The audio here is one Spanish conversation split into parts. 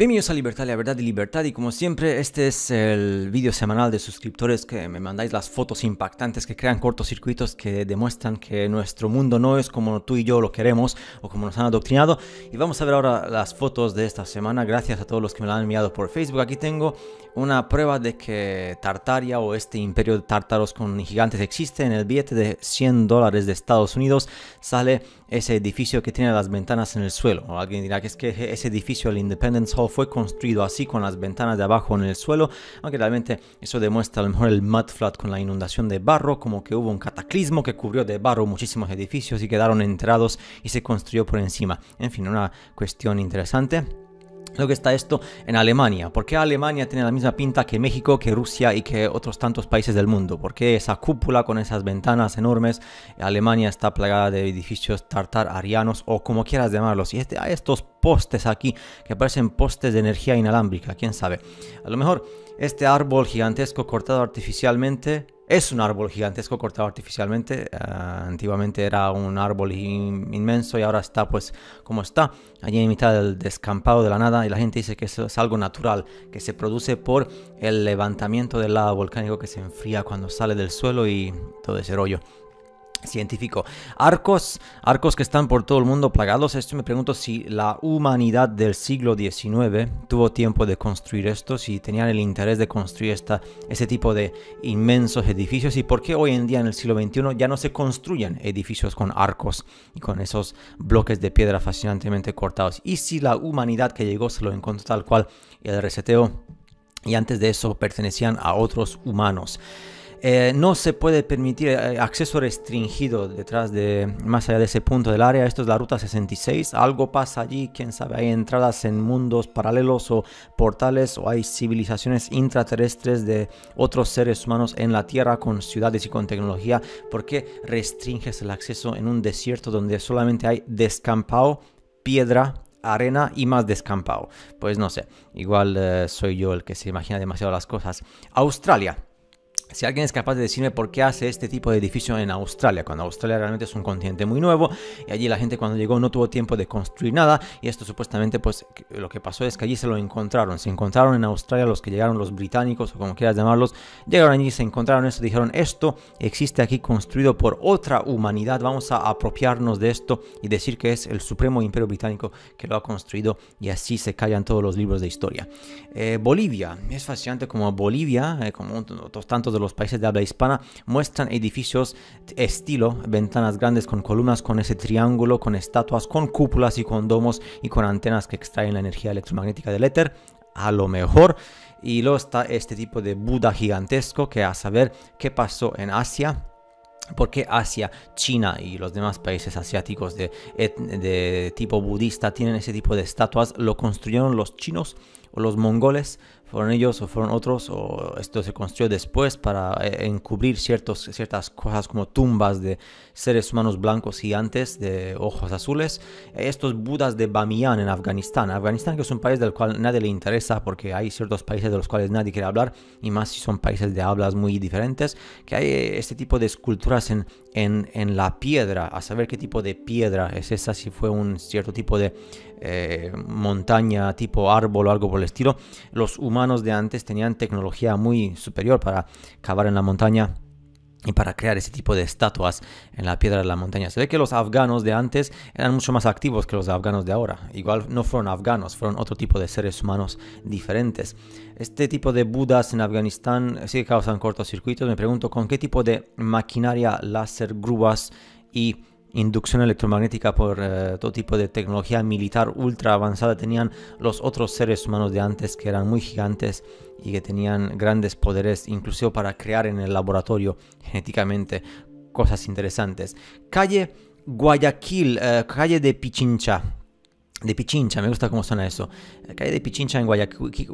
Bienvenidos a Libertad, la Verdad y Libertad, y como siempre este es el vídeo semanal de suscriptores que me mandáis las fotos impactantes que crean cortocircuitos que demuestran que nuestro mundo no es como tú y yo lo queremos o como nos han adoctrinado. Y vamos a ver ahora las fotos de esta semana, gracias a todos los que me la han enviado por Facebook. Aquí tengo una prueba de que Tartaria o este imperio de tártaros con gigantes existe. En el billete de $100 de Estados Unidos sale ese edificio que tiene las ventanas en el suelo. O alguien dirá que es que ese edificio, el Independence Hall, fue construido así con las ventanas de abajo en el suelo, aunque realmente eso demuestra a lo mejor el mud flood con la inundación de barro, como que hubo un cataclismo que cubrió de barro muchísimos edificios y quedaron enterrados y se construyó por encima. En fin, una cuestión interesante. Luego está esto en Alemania. ¿Por qué Alemania tiene la misma pinta que México, que Rusia y que otros tantos países del mundo? ¿Por qué esa cúpula con esas ventanas enormes? Alemania está plagada de edificios tartar-arianos o como quieras llamarlos. Y hay estos postes aquí que parecen postes de energía inalámbrica, quién sabe. A lo mejor este árbol gigantesco cortado artificialmente es un árbol gigantesco cortado artificialmente. Antiguamente era un árbol inmenso y ahora está pues como está, allí en mitad del descampado de la nada, y la gente dice que eso es algo natural, que se produce por el levantamiento del lava volcánico que se enfría cuando sale del suelo y todo ese rollo científico. Arcos que están por todo el mundo plagados. Esto me pregunto si la humanidad del siglo XIX tuvo tiempo de construir esto, si tenían el interés de construir ese tipo de inmensos edificios, y por qué hoy en día en el siglo XXI ya no se construyen edificios con arcos y con esos bloques de piedra fascinantemente cortados, y si la humanidad que llegó se lo encontró tal cual el reseteo, y antes de eso pertenecían a otros humanos. No se puede permitir acceso restringido más allá de ese punto del área. Esto es la ruta 66. Algo pasa allí, quién sabe. Hay entradas en mundos paralelos o portales, o hay civilizaciones intraterrestres de otros seres humanos en la Tierra con ciudades y con tecnología. ¿Por qué restringes el acceso en un desierto donde solamente hay descampado, piedra, arena y más descampado? Pues no sé, igual soy yo el que se imagina demasiado las cosas. Australia. Si alguien es capaz de decirme por qué hace este tipo de edificio en Australia, cuando Australia realmente es un continente muy nuevo y allí la gente cuando llegó no tuvo tiempo de construir nada, y esto supuestamente pues lo que pasó es que allí se encontraron en Australia los que llegaron, los británicos o como quieras llamarlos, llegaron allí, se encontraron esto, dijeron esto existe aquí construido por otra humanidad, vamos a apropiarnos de esto y decir que es el supremo imperio británico que lo ha construido, y así se callan todos los libros de historia. Bolivia, es fascinante como Bolivia, como otros tantos de los países de habla hispana, muestran edificios estilo ventanas grandes con columnas, con ese triángulo, con estatuas, con cúpulas y con domos y con antenas que extraen la energía electromagnética del éter, a lo mejor. Y luego está este tipo de Buda gigantesco, que a saber qué pasó en Asia. Porque Asia, China y los demás países asiáticos de tipo budista tienen ese tipo de estatuas? ¿Lo construyeron los chinos o los mongoles? ¿Fueron ellos o fueron otros? ¿O esto se construyó después para encubrir ciertas cosas como tumbas de seres humanos blancos gigantes de ojos azules? Estos budas de Bamiyan en Afganistán. Afganistán, que es un país del cual nadie le interesa porque hay ciertos países de los cuales nadie quiere hablar, y más si son países de hablas muy diferentes, que hay este tipo de esculturas en la piedra. A saber qué tipo de piedra es esa, si fue un cierto tipo de montaña tipo árbol o algo por el estilo. Los humanos de antes tenían tecnología muy superior para cavar en la montaña y para crear ese tipo de estatuas en la piedra de la montaña. Se ve que los afganos de antes eran mucho más activos que los afganos de ahora. Igual no fueron afganos, fueron otro tipo de seres humanos diferentes. Este tipo de budas en Afganistán sí que causan cortocircuitos. Me pregunto con qué tipo de maquinaria, láser, grúas y inducción electromagnética por todo tipo de tecnología militar ultra avanzada tenían los otros seres humanos de antes, que eran muy gigantes y que tenían grandes poderes, inclusive para crear en el laboratorio genéticamente cosas interesantes. Calle Guayaquil, calle de Pichincha. De Pichincha, me gusta cómo suena eso. La calle de Pichincha en Guayaquil,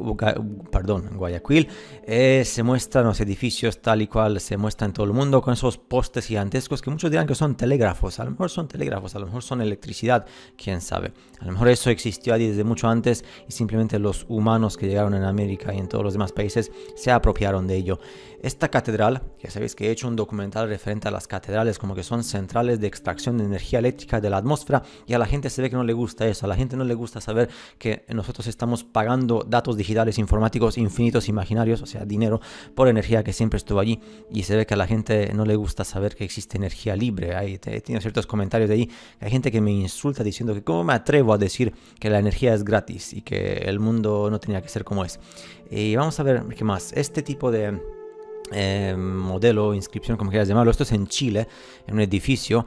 se muestran los edificios tal y cual se muestra en todo el mundo, con esos postes gigantescos que muchos dirán que son telégrafos. A lo mejor son telégrafos, a lo mejor son electricidad, quién sabe. A lo mejor eso existió ahí desde mucho antes y simplemente los humanos que llegaron en América y en todos los demás países se apropiaron de ello. Esta catedral, ya sabéis que he hecho un documental referente a las catedrales como que son centrales de extracción de energía eléctrica de la atmósfera, y a la gente se ve que no le gusta eso. A la gente no le gusta saber que nosotros estamos pagando datos digitales informáticos infinitos imaginarios, o sea, dinero, por energía que siempre estuvo allí. Y se ve que a la gente no le gusta saber que existe energía libre. He tenido ciertos comentarios de ahí, hay gente que me insulta diciendo que cómo me atrevo a decir que la energía es gratis y que el mundo no tenía que ser como es. Y vamos a ver qué más. Este tipo de modelo, inscripción, como quieras llamarlo, esto es en Chile, en un edificio.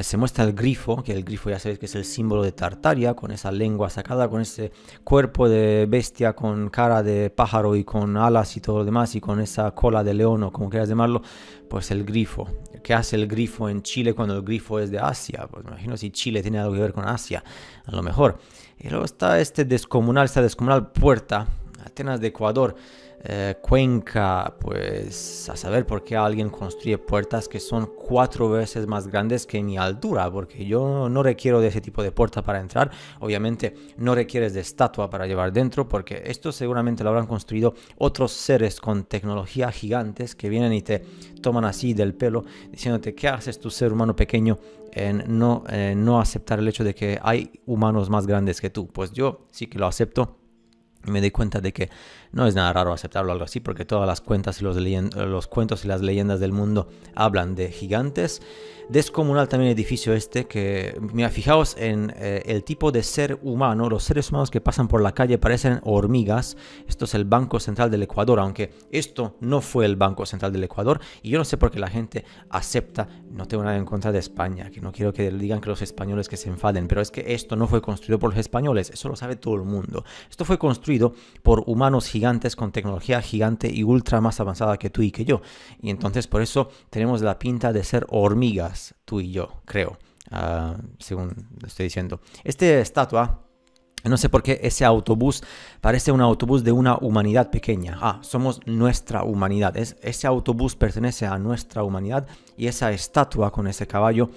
Se muestra el grifo, que el grifo ya sabéis que es el símbolo de Tartaria, con esa lengua sacada, con ese cuerpo de bestia, con cara de pájaro y con alas y todo lo demás, y con esa cola de león o como quieras llamarlo. Pues el grifo. ¿Qué hace el grifo en Chile cuando el grifo es de Asia? Pues me imagino si Chile tiene algo que ver con Asia, a lo mejor. Y luego está esta descomunal puerta, Atenas de Ecuador, Cuenca, pues a saber por qué alguien construye puertas que son 4 veces más grandes que mi altura, porque yo no requiero de ese tipo de puerta para entrar. Obviamente no requieres de estatua para llevar dentro, porque esto seguramente lo habrán construido otros seres con tecnología gigantes que vienen y te toman así del pelo diciéndote qué haces tu ser humano pequeño en no aceptar el hecho de que hay humanos más grandes que tú. Pues yo sí que lo acepto. Y me di cuenta de que no es nada raro aceptarlo algo así, porque todas las cuentas y los cuentos y las leyendas del mundo hablan de gigantes. Descomunal también el edificio este, que mira, fijaos en el tipo de ser humano. Los seres humanos que pasan por la calle parecen hormigas. Esto es el Banco Central del Ecuador, aunque esto no fue el Banco Central del Ecuador. Y yo no sé por qué la gente acepta, no tengo nada en contra de España, que no quiero que digan que los españoles que se enfaden, pero es que esto no fue construido por los españoles, eso lo sabe todo el mundo. Esto fue construido por humanos gigantes con tecnología gigante y ultra más avanzada que tú y que yo. Y entonces por eso tenemos la pinta de ser hormigas, tú y yo, creo, según lo estoy diciendo. Esta estatua, no sé por qué ese autobús parece un autobús de una humanidad pequeña. Somos nuestra humanidad. Ese autobús pertenece a nuestra humanidad y esa estatua con ese caballo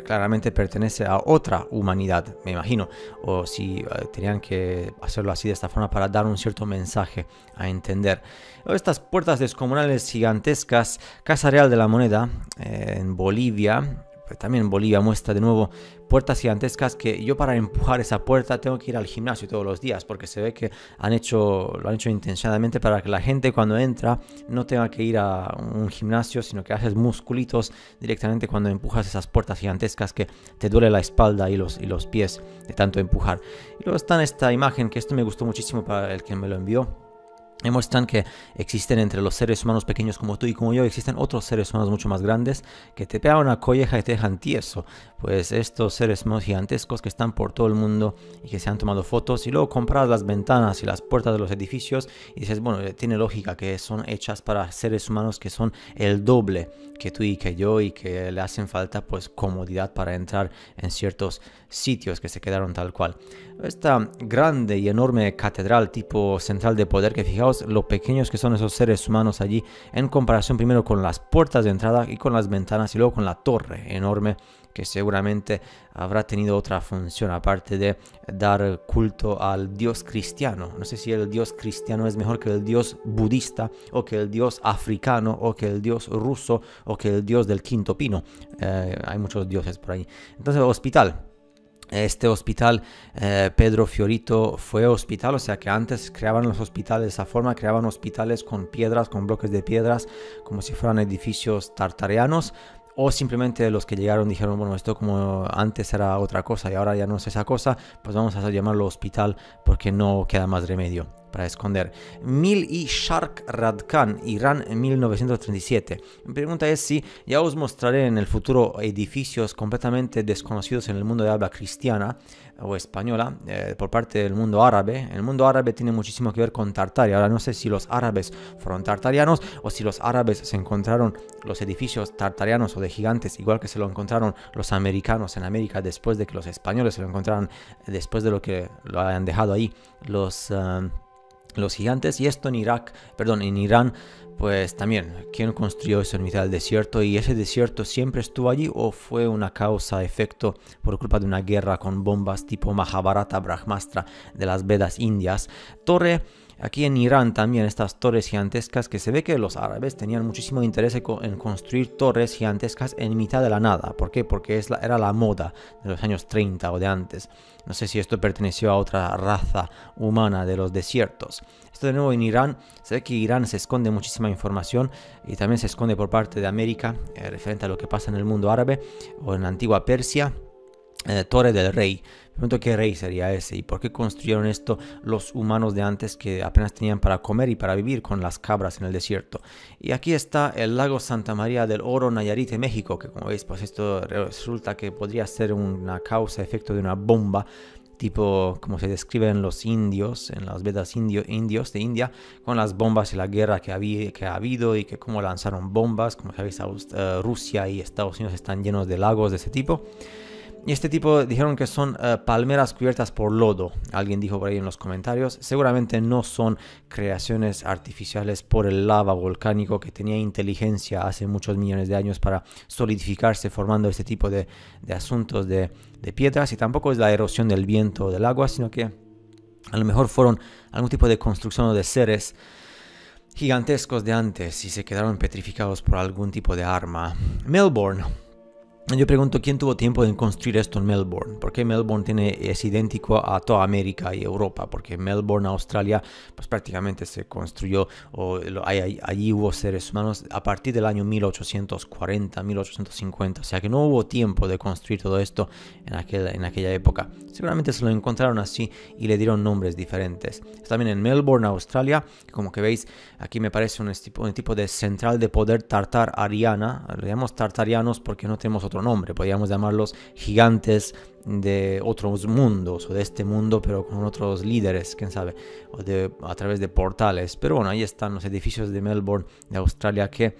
claramente pertenece a otra humanidad, me imagino. O si tenían que hacerlo así de esta forma para dar un cierto mensaje a entender. Estas puertas descomunales gigantescas, Casa Real de la Moneda en Bolivia. También Bolivia muestra de nuevo puertas gigantescas que yo para empujar esa puerta tengo que ir al gimnasio todos los días, porque se ve que lo han hecho intencionadamente para que la gente cuando entra no tenga que ir a un gimnasio, sino que haces musculitos directamente cuando empujas esas puertas gigantescas que te duele la espalda y los pies de tanto empujar. Y luego está esta imagen que esto me gustó muchísimo para el que me lo envió. Demuestran que existen entre los seres humanos pequeños como tú y como yo, existen otros seres humanos mucho más grandes que te pegan una colleja y te dejan tieso. Pues estos seres humanos gigantescos que están por todo el mundo y que se han tomado fotos, y luego compras las ventanas y las puertas de los edificios y dices, bueno, tiene lógica que son hechas para seres humanos que son el doble que tú y que yo, y que le hacen falta pues comodidad para entrar en ciertos sitios que se quedaron tal cual. Esta grande y enorme catedral tipo central de poder, que fijaos lo pequeños que son esos seres humanos allí en comparación primero con las puertas de entrada y con las ventanas, y luego con la torre enorme que seguramente habrá tenido otra función aparte de dar culto al dios cristiano. No sé si el dios cristiano es mejor que el dios budista, o que el dios africano, o que el dios ruso, o que el dios del quinto pino. Hay muchos dioses por ahí. Entonces, hospital. Este hospital, Pedro Fiorito fue hospital, o sea que antes creaban los hospitales de esa forma, creaban hospitales con piedras, con bloques de piedras, como si fueran edificios tartarianos, o simplemente los que llegaron dijeron, bueno, esto como antes era otra cosa y ahora ya no es esa cosa, pues vamos a llamarlo hospital porque no queda más remedio para esconder. Mil y Shark Radkan, Irán, en 1937. Mi pregunta es si ya os mostraré en el futuro edificios completamente desconocidos en el mundo de habla cristiana o española por parte del mundo árabe. El mundo árabe tiene muchísimo que ver con Tartaria. Ahora no sé si los árabes fueron tartarianos o si los árabes se encontraron los edificios tartarianos o de gigantes, igual que se lo encontraron los americanos en América después de que los españoles se lo encontraron, después de lo que lo hayan dejado ahí los gigantes. Y esto en Irán, pues también, ¿quién construyó eso en mitad del desierto? ¿Y ese desierto siempre estuvo allí o fue una causa-efecto por culpa de una guerra con bombas tipo Mahabharata, Brahmastra de las Vedas indias? Torre Aquí en Irán también estas torres gigantescas, que se ve que los árabes tenían muchísimo interés en construir torres gigantescas en mitad de la nada. ¿Por qué? Porque era la moda de los años 30 o de antes. No sé si esto perteneció a otra raza humana de los desiertos. Esto de nuevo en Irán, se ve que Irán se esconde muchísima información y también se esconde por parte de América referente a lo que pasa en el mundo árabe o en la antigua Persia. Torre del Rey. Me pregunto qué rey sería ese y por qué construyeron esto los humanos de antes que apenas tenían para comer y para vivir con las cabras en el desierto. Y aquí está el lago Santa María del Oro, Nayarit, México, que como veis, pues esto resulta que podría ser una causa-efecto de una bomba, tipo como se describe en los indios, en las Vedas indios de India, con las bombas y la guerra que ha habido y que cómo lanzaron bombas. Como sabéis, Rusia y Estados Unidos están llenos de lagos de ese tipo. Y este tipo dijeron que son palmeras cubiertas por lodo. Alguien dijo por ahí en los comentarios. Seguramente no son creaciones artificiales por el lava volcánico que tenía inteligencia hace muchos millones de años para solidificarse formando este tipo de asuntos de piedras. Y tampoco es la erosión del viento o del agua, sino que a lo mejor fueron algún tipo de construcción de seres gigantescos de antes y se quedaron petrificados por algún tipo de arma. Melbourne. Yo pregunto quién tuvo tiempo de construir esto en Melbourne. ¿Por qué Melbourne es idéntico a toda América y Europa? Porque Melbourne, Australia, pues prácticamente se construyó allí hubo seres humanos a partir del año 1840, 1850. O sea que no hubo tiempo de construir todo esto en aquella época. Seguramente se lo encontraron así y le dieron nombres diferentes. También en Melbourne, Australia, como que veis, aquí me parece un tipo de central de poder tartariana. Le llamamos tartarianos porque no tenemos otro nombre, podríamos llamarlos gigantes de otros mundos o de este mundo, pero con otros líderes, quién sabe, o a través de portales. Pero bueno, ahí están los edificios de Melbourne, de Australia, que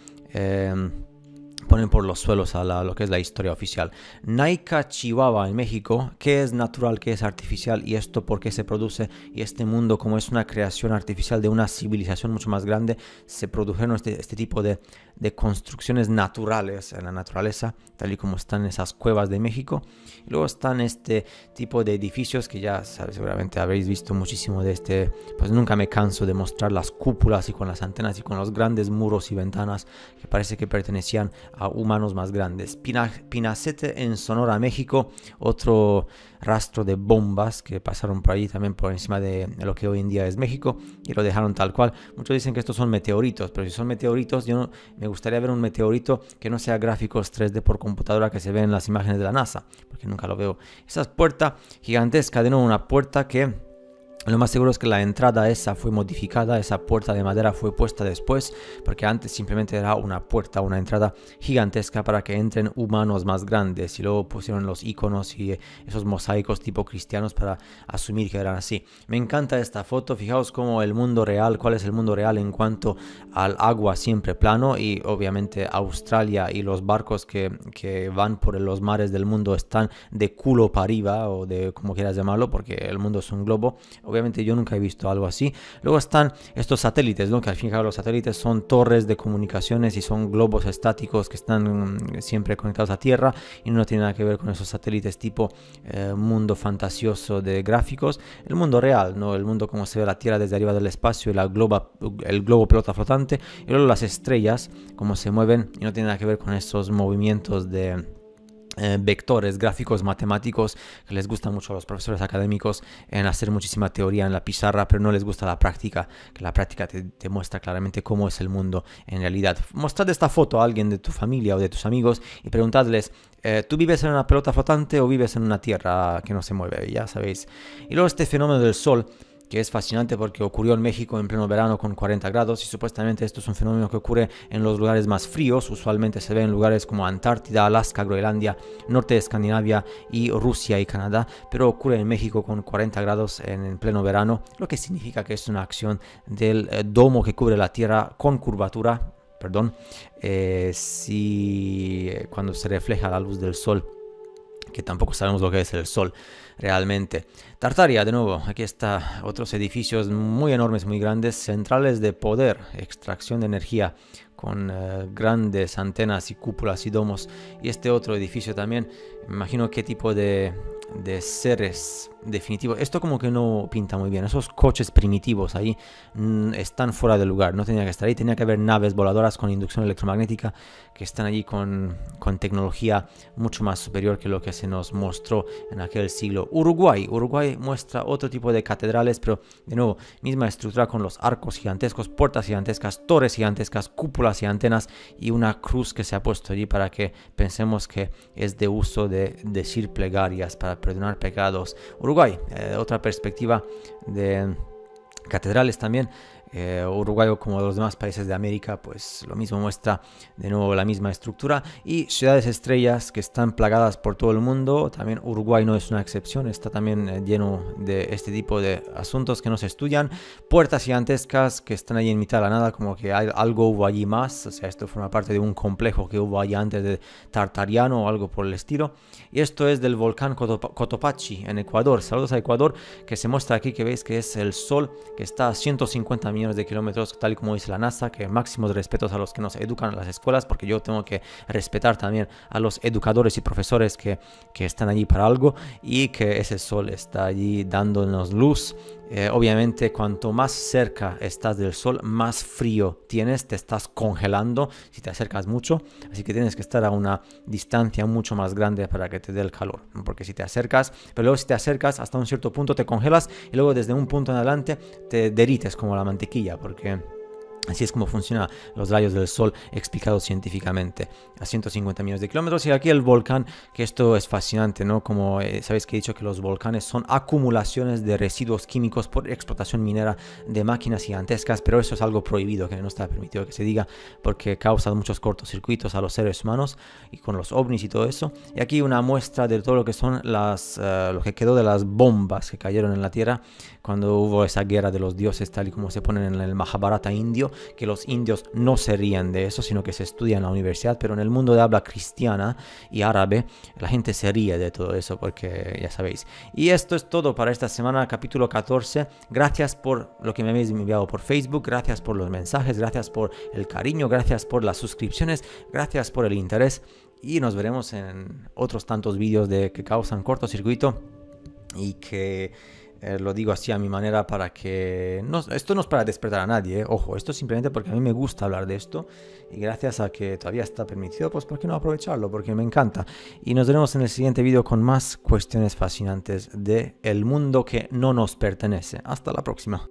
ponen por los suelos a lo que es la historia oficial. Naica, Chihuahua, en México, qué es natural, qué es artificial y esto por qué se produce. Y este mundo, como es una creación artificial de una civilización mucho más grande, se produjeron este tipo de construcciones naturales en la naturaleza, tal y como están esas cuevas de México. Y luego están este tipo de edificios que ya seguramente habréis visto muchísimo de este. Pues nunca me canso de mostrar las cúpulas y con las antenas y con los grandes muros y ventanas que parece que pertenecían a humanos más grandes. Pinacete en Sonora, México, otro rastro de bombas que pasaron por allí también por encima de lo que hoy en día es México y lo dejaron tal cual. Muchos dicen que estos son meteoritos, pero si son meteoritos, me gustaría ver un meteorito que no sea gráficos 3D por computadora que se ven en las imágenes de la NASA, porque nunca lo veo. Esa puerta gigantesca, de nuevo una puerta que lo más seguro es que la entrada esa fue modificada, esa puerta de madera fue puesta después, porque antes simplemente era una puerta, una entrada gigantesca para que entren humanos más grandes y luego pusieron los iconos y esos mosaicos tipo cristianos para asumir que eran así. Me encanta esta foto, fijaos cómo el mundo real, cuál es el mundo real en cuanto al agua siempre plano y obviamente Australia y los barcos que van por los mares del mundo están de culo para arriba o de como quieras llamarlo porque el mundo es un globo. Obviamente yo nunca he visto algo así. Luego están estos satélites, ¿no? Que al fin y al cabo los satélites son torres de comunicaciones y son globos estáticos que están siempre conectados a Tierra y no tiene nada que ver con esos satélites tipo mundo fantasioso de gráficos. El mundo real, ¿no? El mundo como se ve la Tierra desde arriba del espacio y el globo pelota flotante. Y luego las estrellas, cómo se mueven y no tiene nada que ver con esos movimientos de vectores gráficos matemáticos que les gusta mucho a los profesores académicos en hacer muchísima teoría en la pizarra, pero no les gusta la práctica, que la práctica te muestra claramente cómo es el mundo en realidad. Mostrad esta foto a alguien de tu familia o de tus amigos y preguntadles, ¿tú vives en una pelota flotante o vives en una tierra que no se mueve? Ya sabéis. Y luego este fenómeno del sol, que es fascinante porque ocurrió en México en pleno verano con 40 grados y supuestamente esto es un fenómeno que ocurre en los lugares más fríos. Usualmente se ve en lugares como Antártida, Alaska, Groenlandia, norte de Escandinavia y Rusia y Canadá, pero ocurre en México con 40 grados en pleno verano, lo que significa que es una acción del domo que cubre la Tierra con curvatura, cuando se refleja la luz del sol, que tampoco sabemos lo que es el sol realmente. Tartaria, de nuevo, aquí está otros edificios muy enormes, muy grandes, centrales de poder, extracción de energía con grandes antenas y cúpulas y domos. Y este otro edificio también, me imagino qué tipo de seres definitivos. Esto como que no pinta muy bien. Esos coches primitivos ahí están fuera de lugar. No tenía que estar ahí. Tenía que haber naves voladoras con inducción electromagnética que están allí con tecnología mucho más superior que lo que se nos mostró en aquel siglo. Uruguay muestra otro tipo de catedrales, pero de nuevo, misma estructura con los arcos gigantescos, puertas gigantescas, torres gigantescas, cúpulas y antenas y una cruz que se ha puesto allí para que pensemos que es de uso de decir plegarias para perdonar pecados. Uruguay, otra perspectiva de catedrales también. Uruguay, como los demás países de América, pues lo mismo, muestra de nuevo la misma estructura, y ciudades estrellas que están plagadas por todo el mundo. También Uruguay no es una excepción, está también lleno de este tipo de asuntos que no se estudian. Puertas gigantescas que están allí en mitad de la nada, como que algo hubo allí más, o sea, esto forma parte de un complejo que hubo allí antes de Tartariano o algo por el estilo. Y esto es del volcán Cotopaxi en Ecuador. Saludos a Ecuador, que se muestra aquí, que veis que es el sol que está a 150 millones de kilómetros, tal y como dice la NASA, que máximos respetos a los que nos educan en las escuelas, porque yo tengo que respetar también a los educadores y profesores que están allí para algo, y que ese sol está allí dándonos luz. Obviamente, cuanto más cerca estás del sol, más frío tienes, te estás congelando si te acercas mucho, así que tienes que estar a una distancia mucho más grande para que te dé el calor, porque si te acercas, pero luego si te acercas hasta un cierto punto te congelas, y luego desde un punto en adelante te derrites como la mantequilla, porque así es como funcionan los rayos del sol explicados científicamente a 150 millones de kilómetros. Y aquí el volcán, que esto es fascinante, ¿no? Como sabéis que he dicho que los volcanes son acumulaciones de residuos químicos por explotación minera de máquinas gigantescas, pero eso es algo prohibido, que no está permitido que se diga, porque causa muchos cortocircuitos a los seres humanos y con los ovnis y todo eso. Y aquí una muestra de todo lo que son lo que quedó de las bombas que cayeron en la Tierra cuando hubo esa guerra de los dioses, tal y como se ponen en el Mahabharata indio, que los indios no se ríen de eso, sino que se estudia en la universidad, pero en el mundo de habla cristiana y árabe la gente se ríe de todo eso, porque ya sabéis. Y esto es todo para esta semana, capítulo 14. Gracias por lo que me habéis enviado por Facebook, gracias por los mensajes, gracias por el cariño, gracias por las suscripciones, gracias por el interés, y nos veremos en otros tantos vídeos que causan cortocircuito y que lo digo así a mi manera para que... esto no es para despertar a nadie, ojo, esto es simplemente porque a mí me gusta hablar de esto, y gracias a que todavía está permitido, pues ¿por qué no aprovecharlo? Porque me encanta. Y nos veremos en el siguiente vídeo con más cuestiones fascinantes del mundo que no nos pertenece. Hasta la próxima.